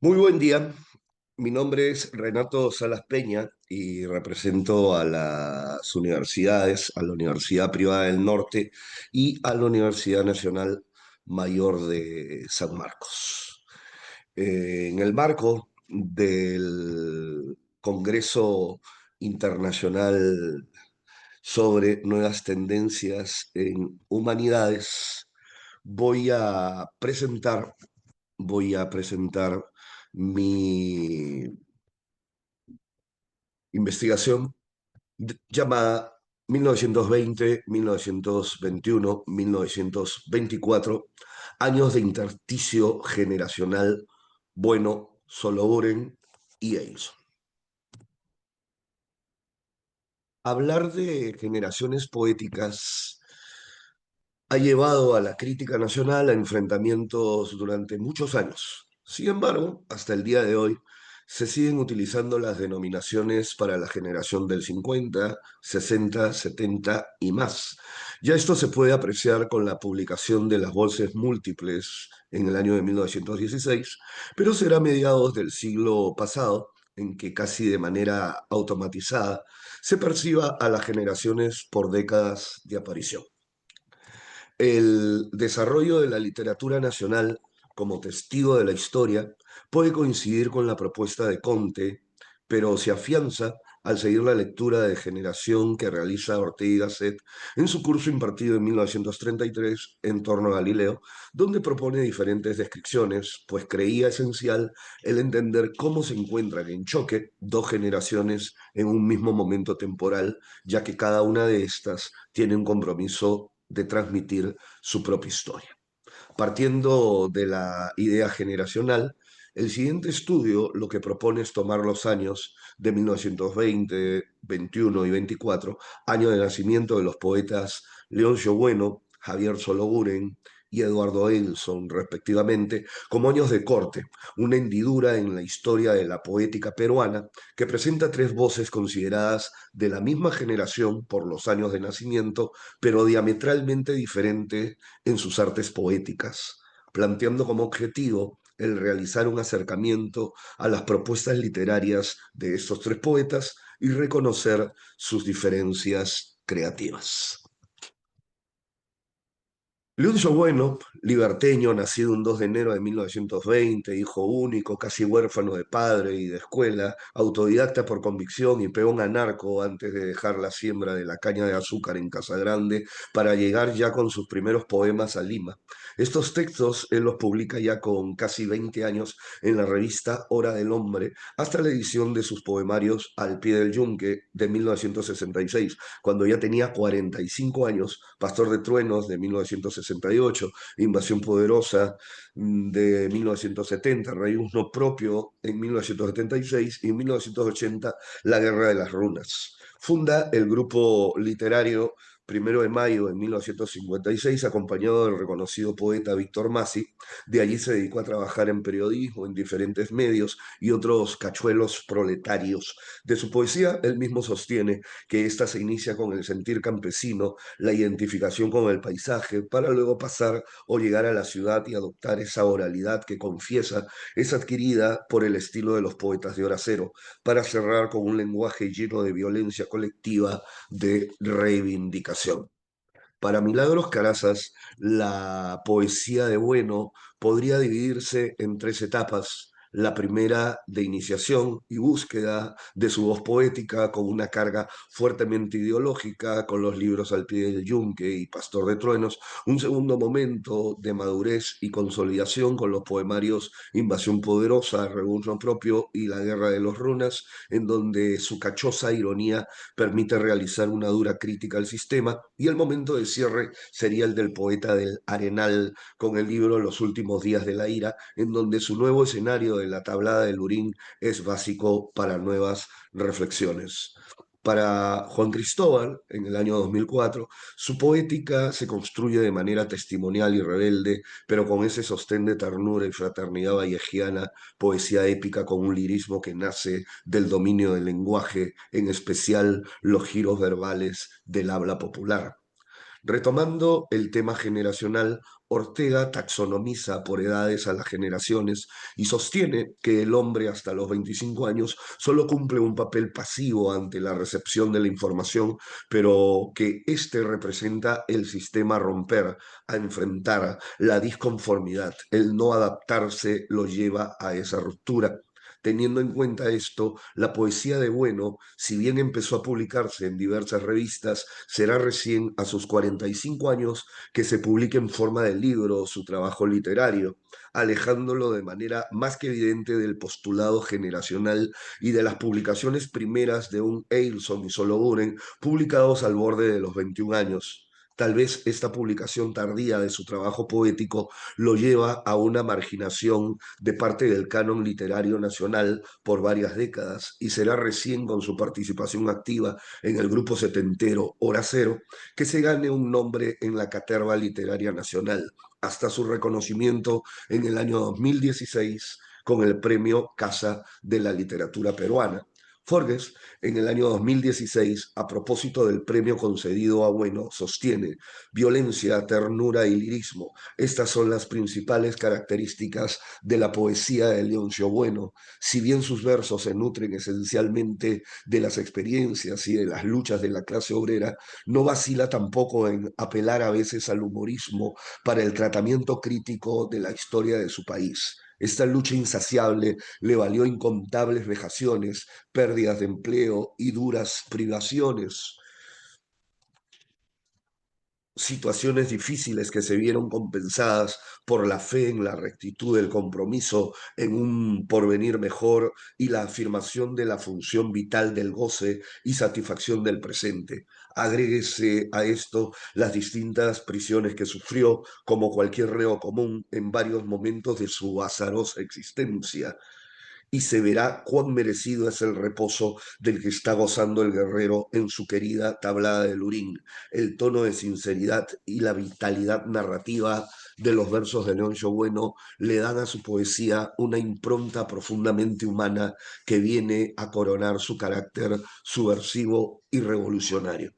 Muy buen día, mi nombre es Renato Salas Peña y represento a las universidades, a la Universidad Privada del Norte y a la Universidad Nacional Mayor de San Marcos. En el marco del Congreso Internacional sobre Nuevas Tendencias en Humanidades, voy a presentar voy a presentar mi investigación llamada 1920, 1921, 1924, años de intersticio generacional, bueno, Soloburen y Eilson. Hablar de generaciones poéticas ha llevado a la crítica nacional a enfrentamientos durante muchos años. Sin embargo, hasta el día de hoy se siguen utilizando las denominaciones para la generación del 50, 60, 70 y más. Ya esto se puede apreciar con la publicación de las voces múltiples en el año de 1916, pero será a mediados del siglo pasado en que casi de manera automatizada se perciba a las generaciones por décadas de aparición. El desarrollo de la literatura nacional como testigo de la historia puede coincidir con la propuesta de Conte, pero se afianza al seguir la lectura de generación que realiza Ortega y Gasset en su curso impartido en 1933 en torno a Galileo, donde propone diferentes descripciones, pues creía esencial el entender cómo se encuentran en choque dos generaciones en un mismo momento temporal, ya que cada una de estas tiene un compromiso de transmitir su propia historia. Partiendo de la idea generacional, el siguiente estudio lo que propone es tomar los años de 1920, 21 y 24, año de nacimiento de los poetas Leoncio Bueno, Javier Sologuren y Eduardo Elson, respectivamente, como años de corte, una hendidura en la historia de la poética peruana que presenta tres voces consideradas de la misma generación por los años de nacimiento, pero diametralmente diferentes en sus artes poéticas, planteando como objetivo el realizar un acercamiento a las propuestas literarias de estos tres poetas y reconocer sus diferencias creativas. Leoncio Bueno, liberteño, nacido un 2 de enero de 1920, hijo único, casi huérfano de padre y de escuela, autodidacta por convicción y peón anarco antes de dejar la siembra de la caña de azúcar en Casagrande para llegar ya con sus primeros poemas a Lima. Estos textos él los publica ya con casi 20 años en la revista Hora del Hombre, hasta la edición de sus poemarios Al pie del yunque de 1966, cuando ya tenía 45 años, Pastor de Truenos de 1968, Invasión Poderosa de 1970, Rey Uno Propio en 1976 y en 1980 La Guerra de las Runas. Funda el grupo literario Primero de Mayo en 1956, acompañado del reconocido poeta Víctor Masi. De allí se dedicó a trabajar en periodismo, en diferentes medios y otros cachuelos proletarios. De su poesía, él mismo sostiene que ésta se inicia con el sentir campesino, la identificación con el paisaje, para luego pasar o llegar a la ciudad y adoptar esa oralidad que confiesa es adquirida por el estilo de los poetas de hora cero, para cerrar con un lenguaje lleno de violencia colectiva de reivindicación. Para Milagros Carazas, la poesía de Bueno podría dividirse en tres etapas. La primera de iniciación y búsqueda de su voz poética con una carga fuertemente ideológica, con los libros Al pie del yunque y Pastor de Truenos. Un segundo momento de madurez y consolidación con los poemarios Invasión Poderosa, Rebuzno Propio y La Guerra de los Runas, en donde su cachosa ironía permite realizar una dura crítica al sistema, y el momento de cierre sería el del poeta del Arenal con el libro Los últimos días de la ira, en donde su nuevo escenario de la tablada de Lurín es básico para nuevas reflexiones. Para Juan Cristóbal, en el año 2004, su poética se construye de manera testimonial y rebelde, pero con ese sostén de ternura y fraternidad vallejiana, poesía épica con un lirismo que nace del dominio del lenguaje, en especial los giros verbales del habla popular. Retomando el tema generacional, Ortega taxonomiza por edades a las generaciones y sostiene que el hombre hasta los 25 años solo cumple un papel pasivo ante la recepción de la información, pero que éste representa el sistema a romper, a enfrentar la disconformidad. El no adaptarse lo lleva a esa ruptura. Teniendo en cuenta esto, la poesía de Bueno, si bien empezó a publicarse en diversas revistas, será recién a sus 45 años que se publique en forma de libro su trabajo literario, alejándolo de manera más que evidente del postulado generacional y de las publicaciones primeras de un Eilson y Soloburen publicados al borde de los 21 años. Tal vez esta publicación tardía de su trabajo poético lo lleva a una marginación de parte del canon literario nacional por varias décadas y será recién con su participación activa en el grupo setentero Hora Cero que se gane un nombre en la caterva literaria nacional, hasta su reconocimiento en el año 2016 con el premio Casa de la Literatura Peruana. Forges, en el año 2016, a propósito del premio concedido a Bueno, sostiene violencia, ternura y lirismo. Estas son las principales características de la poesía de Leoncio Bueno. Si bien sus versos se nutren esencialmente de las experiencias y de las luchas de la clase obrera, no vacila tampoco en apelar a veces al humorismo para el tratamiento crítico de la historia de su país. Esta lucha insaciable le valió incontables vejaciones, pérdidas de empleo y duras privaciones, situaciones difíciles que se vieron compensadas por la fe en la rectitud del compromiso, en un porvenir mejor y la afirmación de la función vital del goce y satisfacción del presente. Agréguese a esto las distintas prisiones que sufrió como cualquier reo común en varios momentos de su azarosa existencia y se verá cuán merecido es el reposo del que está gozando el guerrero en su querida tablada de Lurín. El tono de sinceridad y la vitalidad narrativa de los versos de Leoncio Bueno le dan a su poesía una impronta profundamente humana que viene a coronar su carácter subversivo y revolucionario.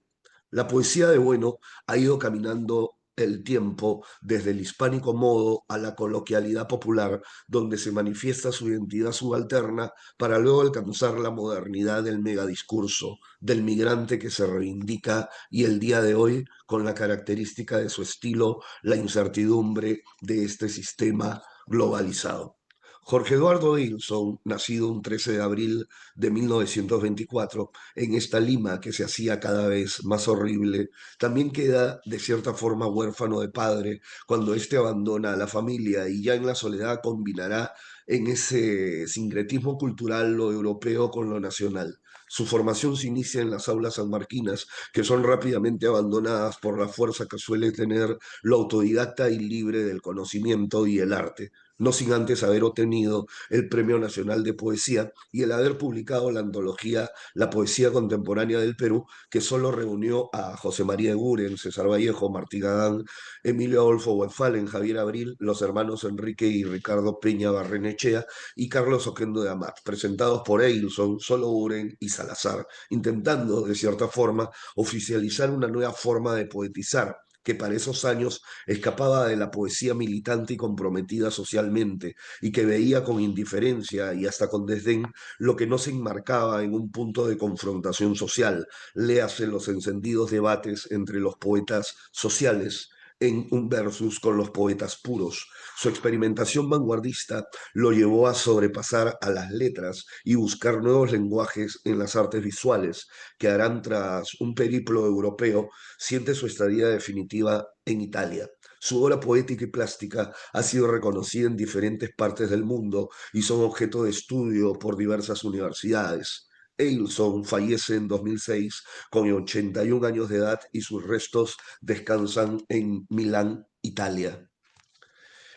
La poesía de Bueno ha ido caminando el tiempo desde el hispánico modo a la coloquialidad popular, donde se manifiesta su identidad subalterna para luego alcanzar la modernidad del megadiscurso, del migrante que se reivindica y el día de hoy, con la característica de su estilo, la incertidumbre de este sistema globalizado. Jorge Eduardo Wilson, nacido un 13 de abril de 1924, en esta Lima que se hacía cada vez más horrible, también queda de cierta forma huérfano de padre cuando éste abandona a la familia y ya en la soledad combinará en ese sincretismo cultural lo europeo con lo nacional. Su formación se inicia en las aulas sanmarquinas, que son rápidamente abandonadas por la fuerza que suele tener lo autodidacta y libre del conocimiento y el arte, no sin antes haber obtenido el Premio Nacional de Poesía y el haber publicado la antología La Poesía Contemporánea del Perú, que solo reunió a José María Eguren, César Vallejo, Martí Gadán, Emilio Adolfo Westphalen, Javier Abril, los hermanos Enrique y Ricardo Peña Barrenechea y Carlos Oquendo de Amat, presentados por Eilson, Solo Uren y Salazar, intentando, de cierta forma, oficializar una nueva forma de poetizar que para esos años escapaba de la poesía militante y comprometida socialmente, y que veía con indiferencia y hasta con desdén lo que no se enmarcaba en un punto de confrontación social, léase los encendidos debates entre los poetas sociales en un versus con los poetas puros. Su experimentación vanguardista lo llevó a sobrepasar a las letras y buscar nuevos lenguajes en las artes visuales, que harán tras un periplo europeo, siente su estadía definitiva en Italia. Su obra poética y plástica ha sido reconocida en diferentes partes del mundo y son objeto de estudio por diversas universidades. Eilson fallece en 2006 con 81 años de edad y sus restos descansan en Milán, Italia.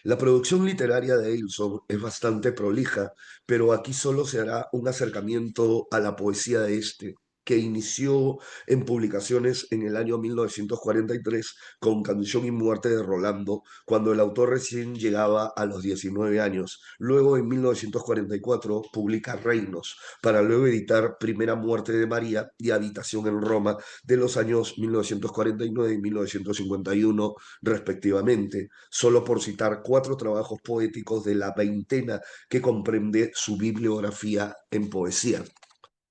La producción literaria de Eilson es bastante prolija, pero aquí solo se hará un acercamiento a la poesía de este. que inició en publicaciones en el año 1943 con Canción y Muerte de Rolando, cuando el autor recién llegaba a los 19 años. Luego, en 1944, publica Reinos, para luego editar Primera Muerte de María y Habitación en Roma, de los años 1949 y 1951, respectivamente, solo por citar cuatro trabajos poéticos de la veintena que comprende su bibliografía en poesía.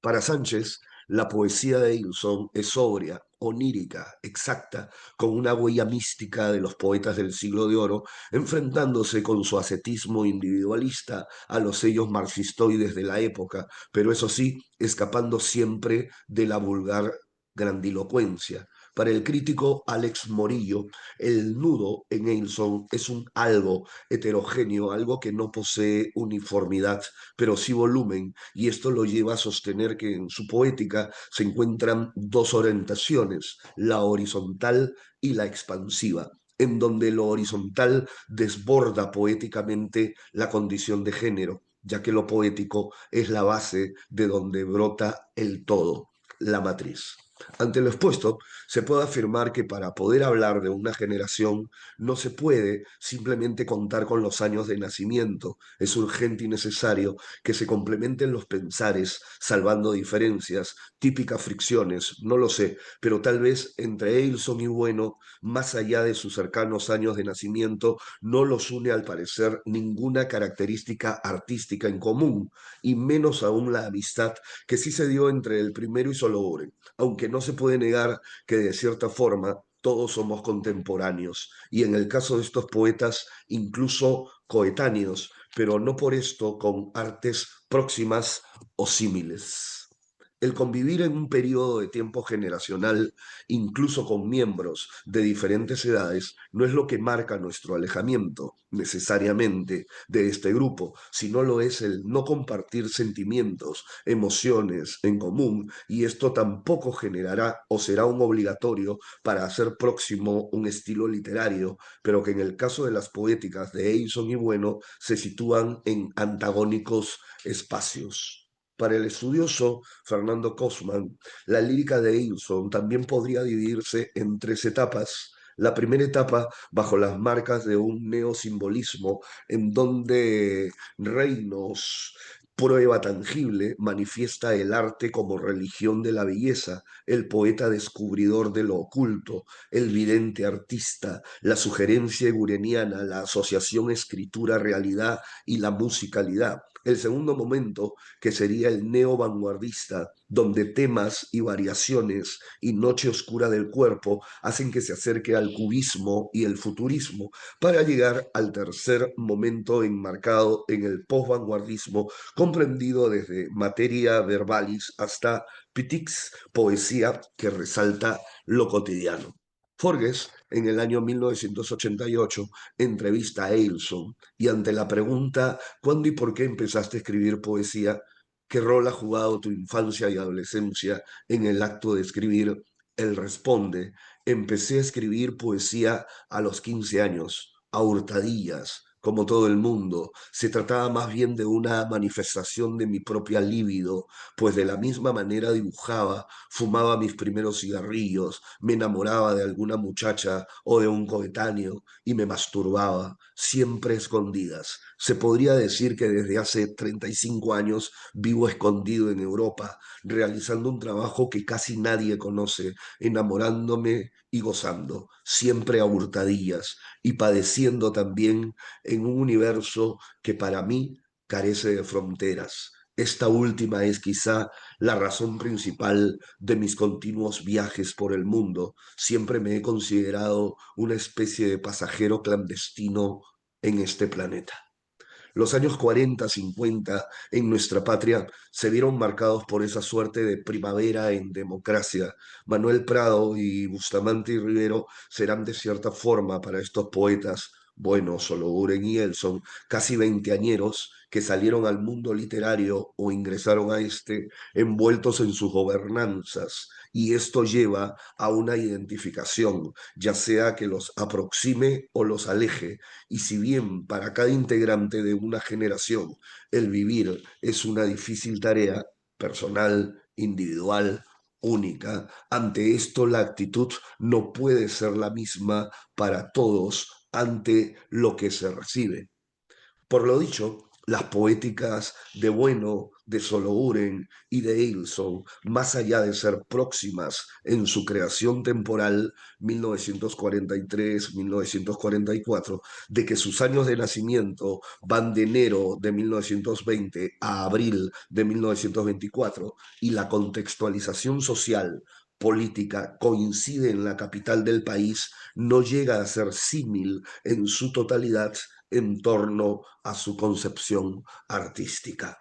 Para Sánchez, la poesía de Eilson es sobria, onírica, exacta, con una huella mística de los poetas del siglo de oro, enfrentándose con su ascetismo individualista a los sellos marxistoides de la época, pero eso sí, escapando siempre de la vulgar grandilocuencia. Para el crítico Alex Morillo, el nudo en Eilson es un algo heterogéneo, algo que no posee uniformidad, pero sí volumen, y esto lo lleva a sostener que en su poética se encuentran dos orientaciones, la horizontal y la expansiva, en donde lo horizontal desborda poéticamente la condición de género, ya que lo poético es la base de donde brota el todo, la matriz. Ante lo expuesto, se puede afirmar que para poder hablar de una generación no se puede simplemente contar con los años de nacimiento, es urgente y necesario que se complementen los pensares, salvando diferencias, típicas fricciones, no lo sé, pero tal vez entre Eilson y Bueno, más allá de sus cercanos años de nacimiento, no los une al parecer ninguna característica artística en común, y menos aún la amistad que sí se dio entre el primero y Soloure, aunque no se puede negar que de cierta forma todos somos contemporáneos, y en el caso de estos poetas, incluso coetáneos, pero no por esto con artes próximas o símiles. El convivir en un periodo de tiempo generacional, incluso con miembros de diferentes edades, no es lo que marca nuestro alejamiento necesariamente de este grupo, sino lo es el no compartir sentimientos, emociones en común, y esto tampoco generará o será un obligatorio para hacer próximo un estilo literario, pero que en el caso de las poéticas de Eison y Bueno se sitúan en antagónicos espacios. Para el estudioso Fernando Kosman, la lírica de Eilson también podría dividirse en tres etapas. La primera etapa, bajo las marcas de un neosimbolismo, en donde Reinos, prueba tangible, manifiesta el arte como religión de la belleza, el poeta descubridor de lo oculto, el vidente artista, la sugerencia egureniana, la asociación escritura-realidad y la musicalidad. El segundo momento, que sería el neo-vanguardista, donde temas y variaciones y noche oscura del cuerpo hacen que se acerque al cubismo y el futurismo, para llegar al tercer momento enmarcado en el post-vanguardismo, comprendido desde materia verbalis hasta pitix, poesía que resalta lo cotidiano. Forges, en el año 1988, entrevista a Eilson y ante la pregunta ¿cuándo y por qué empezaste a escribir poesía? ¿Qué rol ha jugado tu infancia y adolescencia en el acto de escribir? Él responde, empecé a escribir poesía a los 15 años, a hurtadillas, como todo el mundo. Se trataba más bien de una manifestación de mi propia libido, pues de la misma manera dibujaba, fumaba mis primeros cigarrillos, me enamoraba de alguna muchacha o de un coetáneo y me masturbaba, siempre a escondidas. Se podría decir que desde hace 35 años vivo escondido en Europa, realizando un trabajo que casi nadie conoce, enamorándome y gozando, siempre a hurtadillas y padeciendo también en un universo que para mí carece de fronteras. Esta última es quizá la razón principal de mis continuos viajes por el mundo. Siempre me he considerado una especie de pasajero clandestino en este planeta. Los años 40, 50 en nuestra patria se vieron marcados por esa suerte de primavera en democracia. Manuel Prado y Bustamante y Rivero serán de cierta forma para estos poetas, bueno, solo Uren y Elson, casi veinteañeros que salieron al mundo literario o ingresaron a este envueltos en sus gobernanzas. Y esto lleva a una identificación, ya sea que los aproxime o los aleje, y si bien para cada integrante de una generación el vivir es una difícil tarea personal, individual, única. Ante esto, la actitud no puede ser la misma para todos ante lo que se recibe. Por lo dicho, las poéticas de Bueno, de Sologuren y de Eilson, más allá de ser próximas en su creación temporal, 1943-1944, de que sus años de nacimiento van de enero de 1920 a abril de 1924, y la contextualización social política coincide en la capital del país, no llega a ser símil en su totalidad en torno a su concepción artística.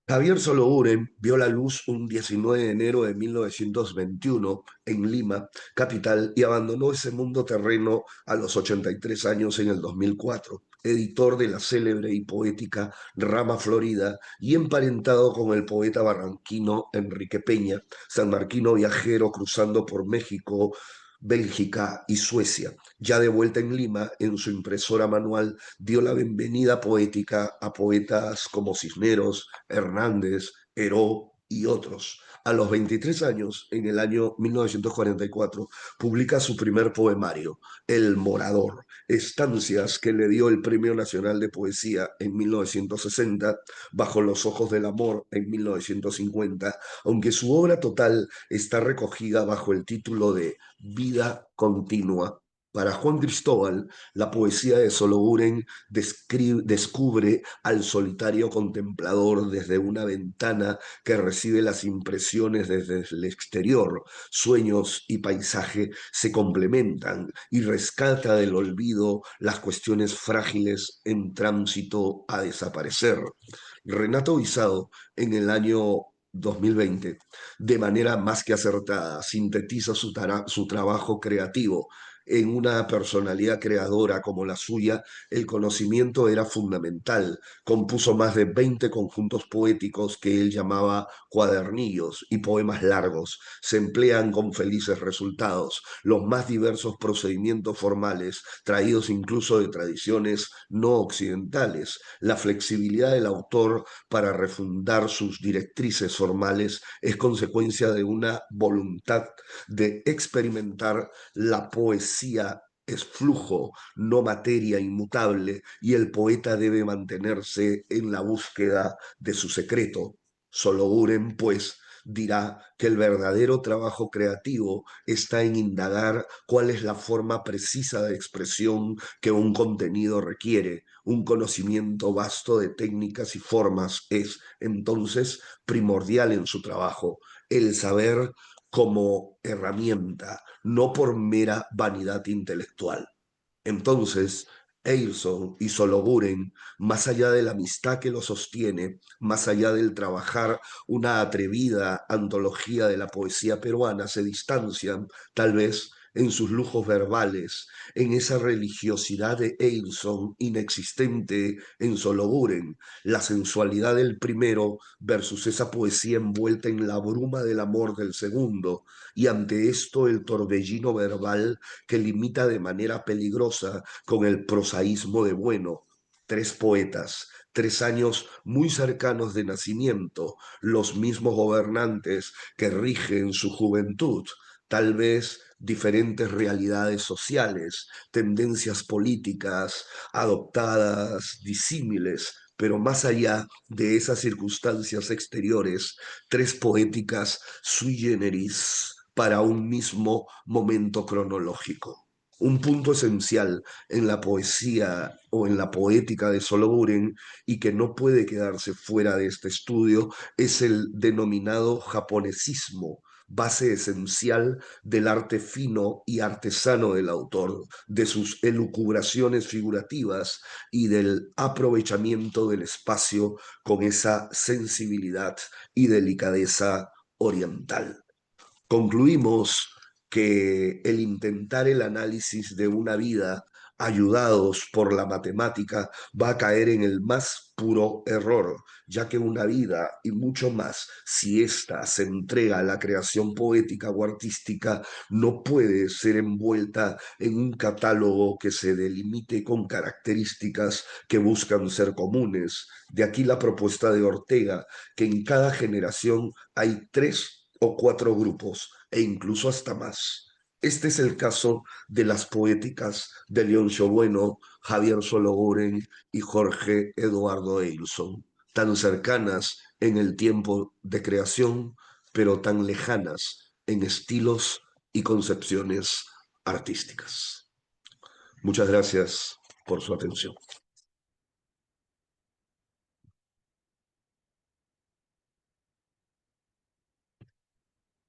Javier Sologuren vio la luz un 19 de enero de 1921 en Lima, capital, y abandonó ese mundo terreno a los 83 años en el 2004, editor de la célebre y poética Rama Florida y emparentado con el poeta barranquino Enrique Peña, sanmarquino viajero cruzando por México, Bélgica y Suecia. Ya de vuelta en Lima, en su impresora manual, dio la bienvenida poética a poetas como Cisneros, Hernández, Heró y otros. A los 23 años, en el año 1944, publica su primer poemario, El Morador, estancias que le dio el Premio Nacional de Poesía en 1960, Bajo los Ojos del Amor en 1950, aunque su obra total está recogida bajo el título de Vida Continua. Para Juan Cristóbal, la poesía de Sologuren descubre al solitario contemplador desde una ventana que recibe las impresiones desde el exterior. Sueños y paisaje se complementan y rescata del olvido las cuestiones frágiles en tránsito a desaparecer. Renato Guisado, en el año 2020, de manera más que acertada, sintetiza su trabajo creativo. En una personalidad creadora como la suya, el conocimiento era fundamental. Compuso más de 20 conjuntos poéticos que él llamaba cuadernillos y poemas largos. Se emplean con felices resultados los más diversos procedimientos formales, traídos incluso de tradiciones no occidentales. La flexibilidad del autor para refundar sus directrices formales es consecuencia de una voluntad de experimentar la poesía es flujo, no materia inmutable, y el poeta debe mantenerse en la búsqueda de su secreto. Sologuren, pues, dirá que el verdadero trabajo creativo está en indagar cuál es la forma precisa de expresión que un contenido requiere. Un conocimiento vasto de técnicas y formas es, entonces, primordial en su trabajo. El saber como herramienta, no por mera vanidad intelectual. Entonces, Eilson y Sologuren, más allá de la amistad que los sostiene, más allá del trabajar una atrevida antología de la poesía peruana, se distancian, tal vez, en sus lujos verbales, en esa religiosidad de Eilson inexistente en Sologuren, la sensualidad del primero versus esa poesía envuelta en la bruma del amor del segundo, y ante esto el torbellino verbal que limita de manera peligrosa con el prosaísmo de Bueno. Tres poetas, 3 años muy cercanos de nacimiento, los mismos gobernantes que rigen su juventud, tal vez diferentes realidades sociales, tendencias políticas adoptadas, disímiles, pero más allá de esas circunstancias exteriores, tres poéticas sui generis para un mismo momento cronológico. Un punto esencial en la poesía o en la poética de Sologuren y que no puede quedarse fuera de este estudio es el denominado japonesismo, base esencial del arte fino y artesano del autor, de sus elucubraciones figurativas y del aprovechamiento del espacio con esa sensibilidad y delicadeza oriental. Concluimos que el intentar el análisis de una vida ayudados por la matemática va a caer en el más puro error, ya que una vida y mucho más, si ésta se entrega a la creación poética o artística, no puede ser envuelta en un catálogo que se delimite con características que buscan ser comunes. De aquí la propuesta de Ortega, que en cada generación hay 3 o 4 grupos e incluso hasta más. Este es el caso de las poéticas de Leoncio Bueno, Javier Sologoren y Jorge Eduardo Eilson, tan cercanas en el tiempo de creación, pero tan lejanas en estilos y concepciones artísticas. Muchas gracias por su atención.